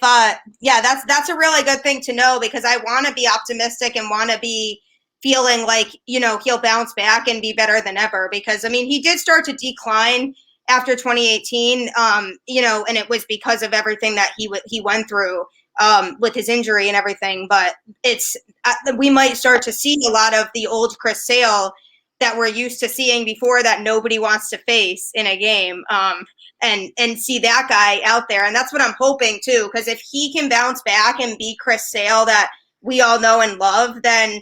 yeah, that's a really good thing to know, because I want to be optimistic and want to be feeling like, he'll bounce back and be better than ever. Because, I mean, he did start to decline after 2018, and it was because of everything that he went through with his injury and everything. But we might start to see a lot of the old Chris Sale that we're used to seeing before, that nobody wants to face in a game, and see that guy out there. And that's what I'm hoping too, because if he can bounce back and be Chris Sale that we all know and love, then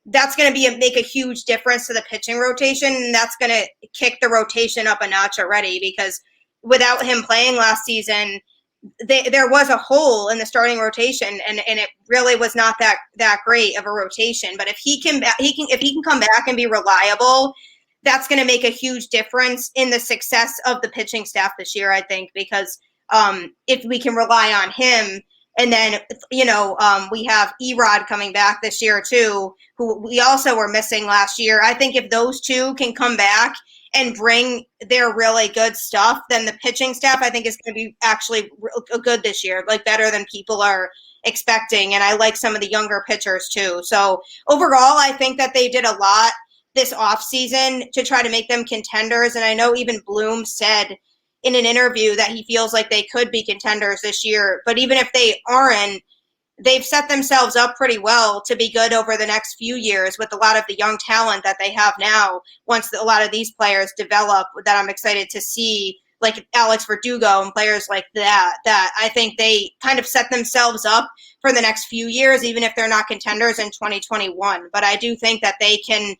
that's going to make a huge difference to the pitching rotation, and that's going to kick the rotation up a notch already, because without him playing last season, there was a hole in the starting rotation, and it really was not that great of a rotation. But if he can come back and be reliable, that's going to make a huge difference in the success of the pitching staff this year, I think, because if we can rely on him, and then we have Erod coming back this year too, who we also were missing last year. I think if those two can come back and bring their really good stuff, then the pitching staff, I think, is going to be actually good this year, like better than people are expecting. And I like some of the younger pitchers too. So overall, I think that they did a lot this offseason to try to make them contenders. And I know even Bloom said in an interview that he feels like they could be contenders this year. But even if they aren't, they've set themselves up pretty well to be good over the next few years with a lot of the young talent that they have now. Once a lot of these players develop, that I'm excited to see, like Alex Verdugo and players like that I think they kind of set themselves up for the next few years, even if they're not contenders in 2021. But I do think that they can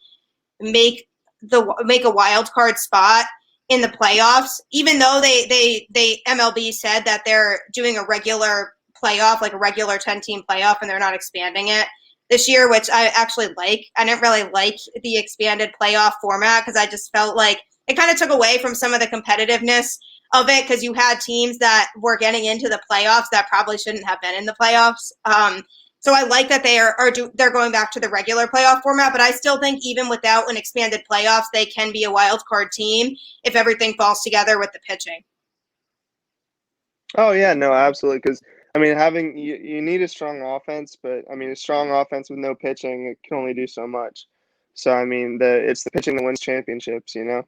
make a wild card spot in the playoffs, even though they MLB said that they're doing a regular playoff, like a regular 10-team playoff, and they're not expanding it this year, which I actually like. I didn't really like the expanded playoff format, because I just felt like it kind of took away from some of the competitiveness of it, because you had teams that were getting into the playoffs that probably shouldn't have been in the playoffs. So I like that they're going back to the regular playoff format, but I still think even without an expanded playoffs, they can be a wild card team if everything falls together with the pitching. Oh yeah, no, absolutely. Because I mean, you need a strong offense, but I mean, a strong offense with no pitching, it can only do so much. So I mean, it's the pitching that wins championships. You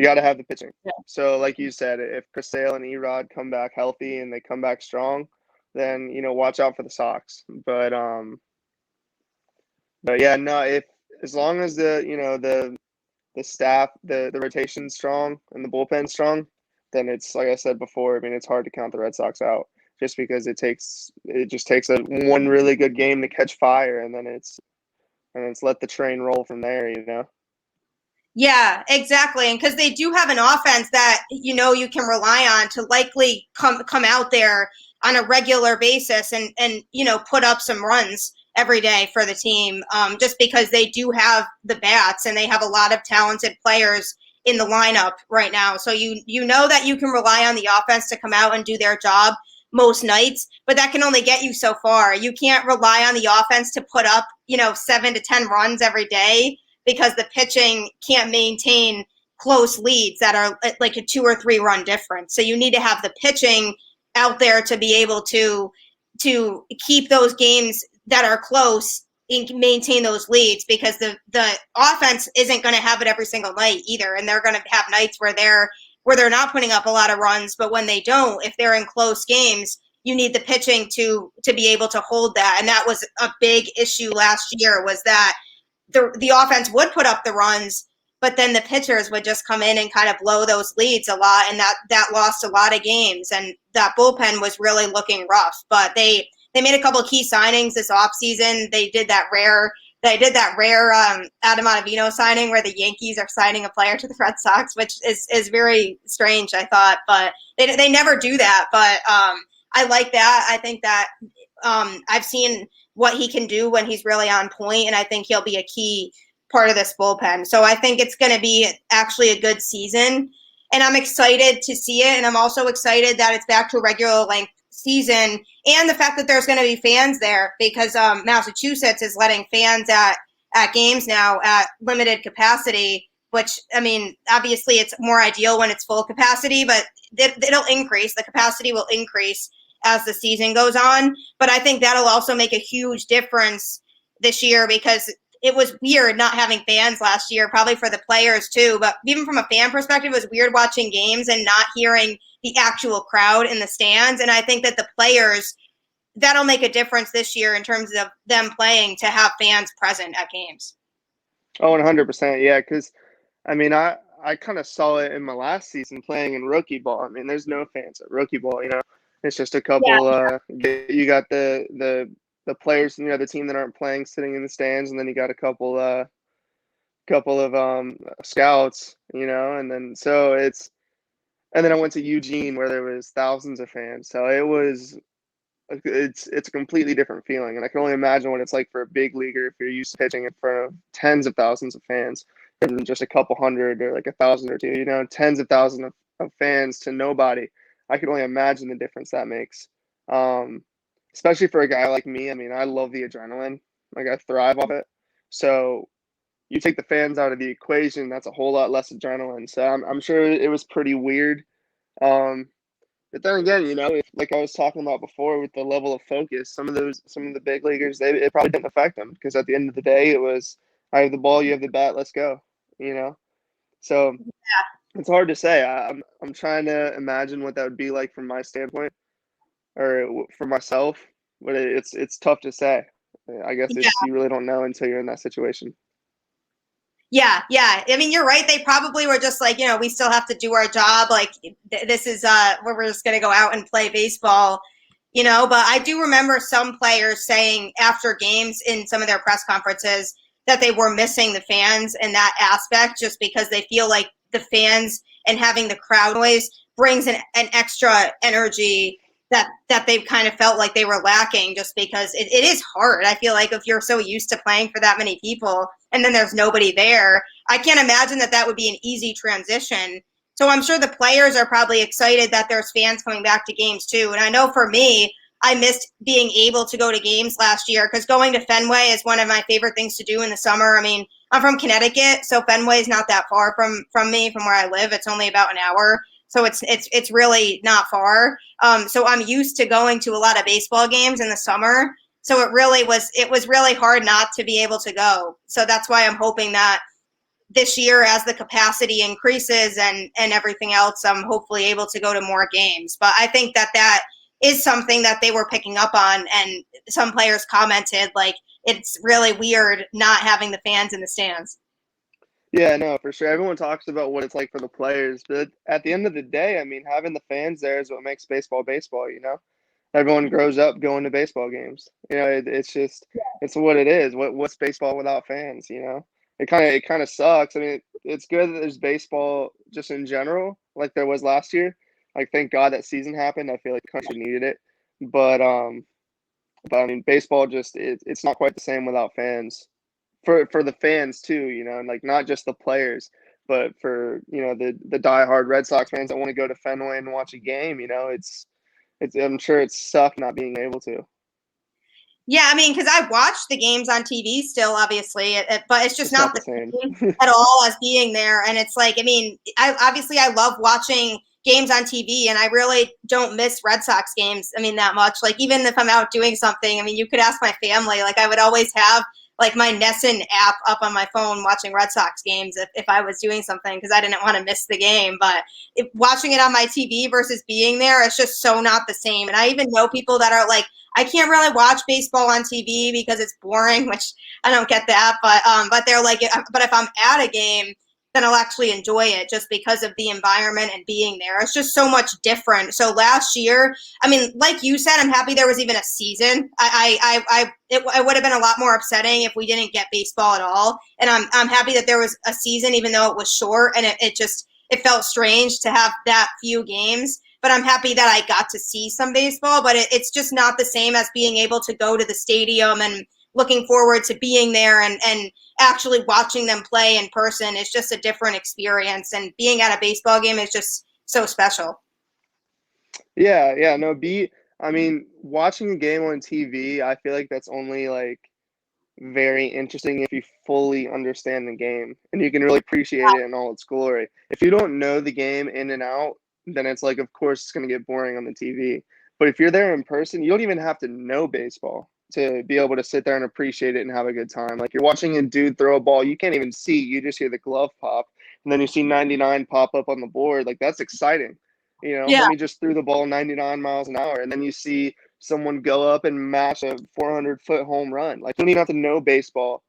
got to have the pitching. Yeah. So like you said, if Chris Sale and Erod come back healthy and they come back strong, then watch out for the Sox. But yeah, no, as long as the staff, the rotation's strong and the bullpen's strong, then it's, like I said before, I mean, it's hard to count the Red Sox out, just because it just takes one really good game to catch fire, and then it's let the train roll from there. Yeah, exactly. And because they do have an offense that you can rely on to likely come out there on a regular basis and put up some runs every day for the team, just because they do have the bats and they have a lot of talented players in the lineup right now. So you know that you can rely on the offense to come out and do their job most nights, but that can only get you so far. You can't rely on the offense to put up 7 to 10 runs every day, because the pitching can't maintain close leads that are like a 2 or 3 run difference. So you need to have the pitching out there to be able to keep those games that are close and maintain those leads, because the offense isn't going to have it every single night either. And they're going to have nights where they're not putting up a lot of runs, but when they don't, if they're in close games, you need the pitching to be able to hold that. And that was a big issue last year, was that the offense would put up the runs, but then the pitchers would just come in and kind of blow those leads a lot, and that lost a lot of games. And that bullpen was really looking rough. But they made a couple of key signings this offseason. They did that rare Adam Ottavino signing where the Yankees are signing a player to the Red Sox, which is very strange, I thought. But they never do that. But I like that. I think that I've seen what he can do when he's really on point, and I think he'll be a key part of this bullpen. So I think it's going to be actually a good season and I'm excited to see it. And I'm also excited that it's back to a regular length season, and the fact that there's going to be fans there, because Massachusetts is letting fans at games now at limited capacity, which, I mean, obviously it's more ideal when it's full capacity, but it'll increase. The capacity will increase as the season goes on. But I think that'll also make a huge difference this year, because it was weird not having fans last year, probably for the players too. But even from a fan perspective, it was weird watching games and not hearing the actual crowd in the stands. And I think that the players, that'll make a difference this year in terms of them playing to have fans present at games. Oh, 100%. Yeah, because I mean, I kind of saw it in my last season playing in rookie ball. I mean, there's no fans at rookie ball, you know. It's just a couple. You got the players, you know, the team that aren't playing sitting in the stands, and then you got a couple of scouts, you know, and then I went to Eugene where there was thousands of fans, so it's a completely different feeling, and I can only imagine what it's like for a big leaguer if you're used to pitching in front of tens of thousands of fans, and just a couple hundred or like 1,000 or two, you know, tens of thousands of fans to nobody. I can only imagine the difference that makes. Especially for a guy like me. I mean, I love the adrenaline. Like, I thrive off it. So you take the fans out of the equation, that's a whole lot less adrenaline. So I'm sure it was pretty weird. But then again, you know, like I was talking about before with the level of focus, some of the big leaguers, it probably didn't affect them, because at the end of the day, it was, I have the ball, you have the bat, let's go. You know, so it's hard to say. I'm trying to imagine what that would be like from my standpoint, or for myself, but it's tough to say. I guess you really don't know until you're in that situation. Yeah. I mean, you're right. They probably were just like, you know, we still have to do our job. Like, this is where we're just going to go out and play baseball, you know. But I do remember some players saying after games in some of their press conferences that they were missing the fans in that aspect, just because they feel like the fans and having the crowd noise brings an extra energy that they've kind of felt like they were lacking, just because it is hard. I feel like if you're so used to playing for that many people and then there's nobody there, I can't imagine that would be an easy transition. So I'm sure the players are probably excited that there's fans coming back to games too. And I know for me, I missed being able to go to games last year, because going to Fenway is one of my favorite things to do in the summer. I mean, I'm from Connecticut, so Fenway is not that far from me, from where I live. It's only about an hour. So it's really not far. So I'm used to going to a lot of baseball games in the summer. So it was really hard not to be able to go. So that's why I'm hoping that this year, as the capacity increases and everything else, I'm hopefully able to go to more games. But I think that is something that they were picking up on, and some players commented like it's really weird not having the fans in the stands. Yeah, no, for sure. Everyone talks about what it's like for the players, but at the end of the day, I mean, having the fans there is what makes baseball baseball, you know? Everyone grows up going to baseball games. You know, it's what it is. What's baseball without fans, you know? It kind of sucks. I mean, it's good that there's baseball just in general, like there was last year. Like, thank God that season happened. I feel like the country needed it. But I mean, baseball it's not quite the same without fans. For the fans too, you know, and like not just the players, but for, you know, the diehard Red Sox fans that want to go to Fenway and watch a game, you know, it's I'm sure it sucked not being able to. Yeah, I mean, because I watch the games on TV still, obviously, but it's just not the same at all as being there. And it's like, I mean, I love watching games on TV, and I really don't miss Red Sox games, I mean, that much. Like, even if I'm out doing something, I mean, you could ask my family. Like, I would always have like my Nesson app up on my phone watching Red Sox games if I was doing something, because I didn't want to miss the game. But watching it on my TV versus being there, it's just so not the same. And I even know people that are like, I can't really watch baseball on TV because it's boring, which I don't get that. But they're like, but if I'm at a game, then I'll actually enjoy it, just because of the environment and being there. It's just so much different. So last year, I mean, like you said, I'm happy there was even a season. It would have been a lot more upsetting if we didn't get baseball at all. And I'm happy that there was a season, even though it was short, and it felt strange to have that few games. But I'm happy that I got to see some baseball. But it's just not the same as being able to go to the stadium and looking forward to being there and actually watching them play in person is just a different experience. And being at a baseball game is just so special. Yeah, no, I mean, watching a game on TV, I feel like that's only like very interesting if you fully understand the game and you can really appreciate it in all its glory. If you don't know the game in and out, then it's like, of course, it's going to get boring on the TV. But if you're there in person, you don't even have to know baseball to be able to sit there and appreciate it and have a good time. Like you're watching a dude throw a ball, you can't even see, you just hear the glove pop, and then you see 99 pop up on the board. Like that's exciting. Yeah. Then he just threw the ball 99 miles an hour, and then you see someone go up and mash a 400-foot home run. Like you don't even have to know baseball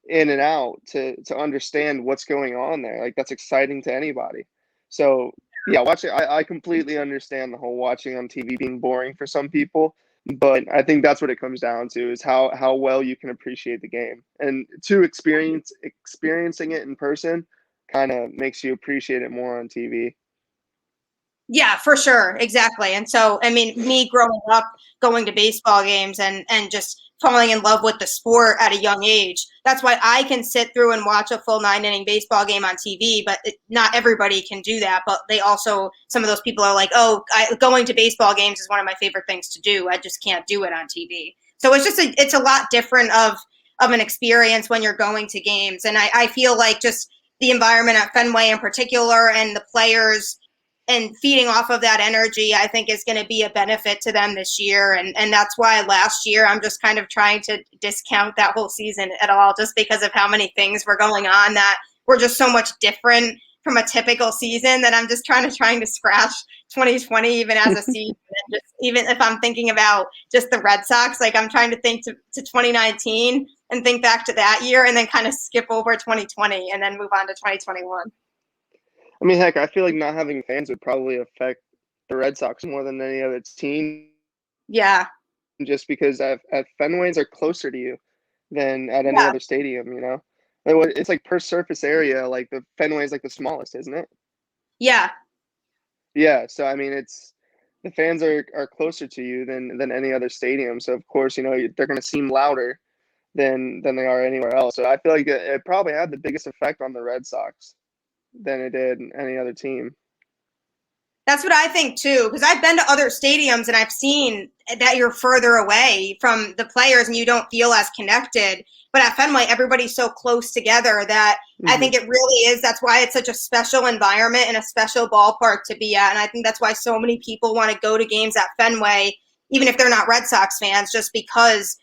in and out to understand what's going on there. Like that's exciting to anybody. So yeah, watching I completely understand the whole watching on TV being boring for some people, but I think that's what it comes down to is how well you can appreciate the game. And to experiencing it in person kind of makes you appreciate it more on TV. Yeah, for sure. Exactly. And so, I mean, me growing up, going to baseball games and just falling in love with the sport at a young age. That's why I can sit through and watch a full 9-inning baseball game on TV, but not everybody can do that. But they also, some of those people are like, oh, going to baseball games is one of my favorite things to do. I just can't do it on TV. So it's just, it's a lot different of an experience when you're going to games. And I feel like just the environment at Fenway in particular and the players and feeding off of that energy, I think is going to be a benefit to them this year. And that's why last year I'm just kind of trying to discount that whole season at all, just because of how many things were going on that were just so much different from a typical season that I'm just trying to scratch 2020 even as a season. And just even if I'm thinking about just the Red Sox, like I'm trying to think to 2019 and think back to that year and then kind of skip over 2020 and then move on to 2021. I mean, heck, I feel like not having fans would probably affect the Red Sox more than any other team. Yeah. Just because at Fenways are closer to you than at any Yeah. other stadium, It's like per surface area, like the Fenway is like the smallest, isn't it? Yeah. Yeah, so I mean, it's the fans are closer to you than any other stadium. So of course, they're going to seem louder than they are anywhere else. So I feel like it probably had the biggest effect on the Red Sox than it did any other team. That's what I think too, because I've been to other stadiums and I've seen that you're further away from the players and you don't feel as connected. But at Fenway, everybody's so close together that I think it really is. That's why it's such a special environment and a special ballpark to be at. And I think that's why so many people want to go to games at Fenway, even if they're not Red Sox fans, just because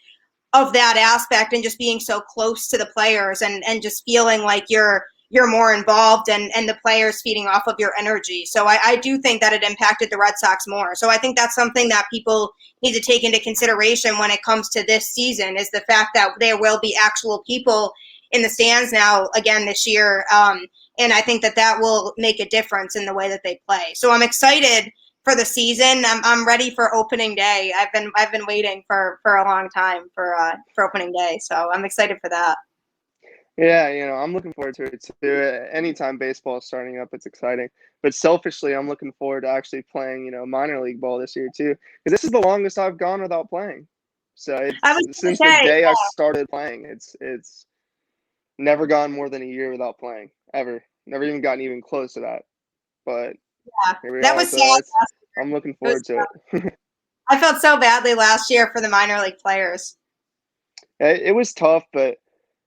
of that aspect and just being so close to the players and just feeling like you're more involved and the players feeding off of your energy. So I do think that it impacted the Red Sox more. So I think that's something that people need to take into consideration when it comes to this season is the fact that there will be actual people in the stands now again this year. And I think that will make a difference in the way that they play. So I'm excited for the season. I'm ready for opening day. I've been waiting for a long time for opening day. So I'm excited for that. Yeah, I'm looking forward to it too. Anytime baseball is starting up, it's exciting. But selfishly, I'm looking forward to actually playing, minor league ball this year too, because this is the longest I've gone without playing. So I was it's since say, the day yeah. I started playing, it's never gone more than a year without playing ever. Never even gotten even close to that. But here we That are. was So sad. I'm looking forward to it. I felt so badly last year for the minor league players. It was tough, but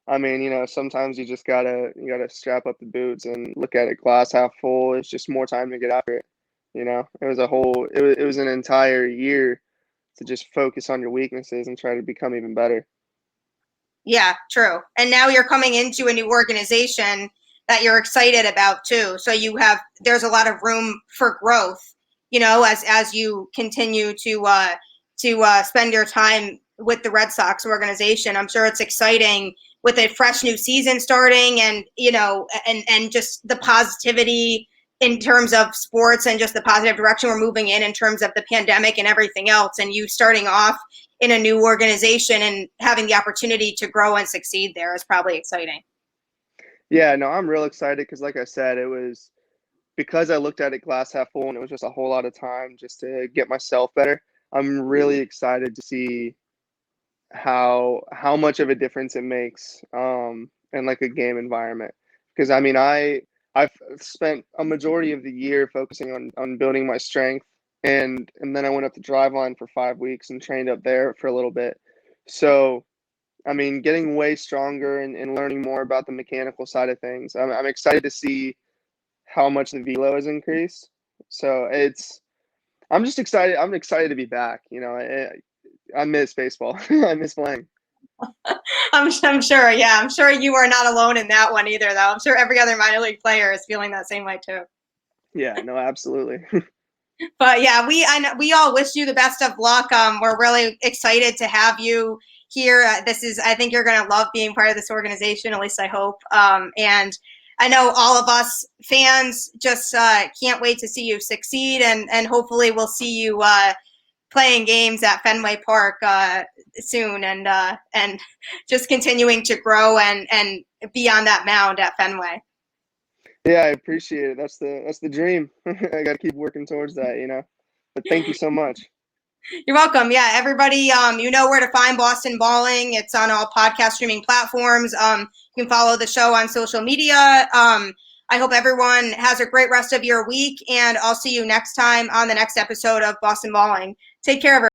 I mean, sometimes you gotta strap up the boots and look at it glass half full. It's just more time to get after it. It was an entire year to just focus on your weaknesses and try to become even better. Yeah, true. And now you're coming into a new organization that you're excited about too. So there's a lot of room for growth, as you continue to spend your time with the Red Sox organization. I'm sure it's exciting with a fresh new season starting and, and just the positivity in terms of sports and just the positive direction we're moving in terms of the pandemic and everything else. And you starting off in a new organization and having the opportunity to grow and succeed there is probably exciting. Yeah, no, I'm real excited because, like I said, it was because I looked at it glass half full and it was just a whole lot of time just to get myself better. I'm really excited to see how much of a difference it makes in like a game environment. Because I mean, I've spent a majority of the year focusing on building my strength, and then I went up to Driveline for 5 weeks and trained up there for a little bit. So I mean, getting way stronger and learning more about the mechanical side of things. I'm excited to see how much the velo has increased. So I'm just excited. I'm excited to be back. You know, I miss baseball. I miss playing. I'm sure. Yeah, I'm sure you are not alone in that one either, though. I'm sure every other minor league player is feeling that same way too. Yeah, no, absolutely. But yeah, we all wish you the best of luck. We're really excited to have you here. I think you're going to love being part of this organization. At least I hope. And I know all of us fans just can't wait to see you succeed, and hopefully we'll see you playing games at Fenway Park soon, and just continuing to grow and be on that mound at Fenway. Yeah, I appreciate it. That's the dream. I got to keep working towards that, you know. But thank you so much. You're welcome. Yeah, everybody, you know where to find Boston Balling. It's on all podcast streaming platforms. You can follow the show on social media. I hope everyone has a great rest of your week, and I'll see you next time on the next episode of Boston Balling. Take care, everyone.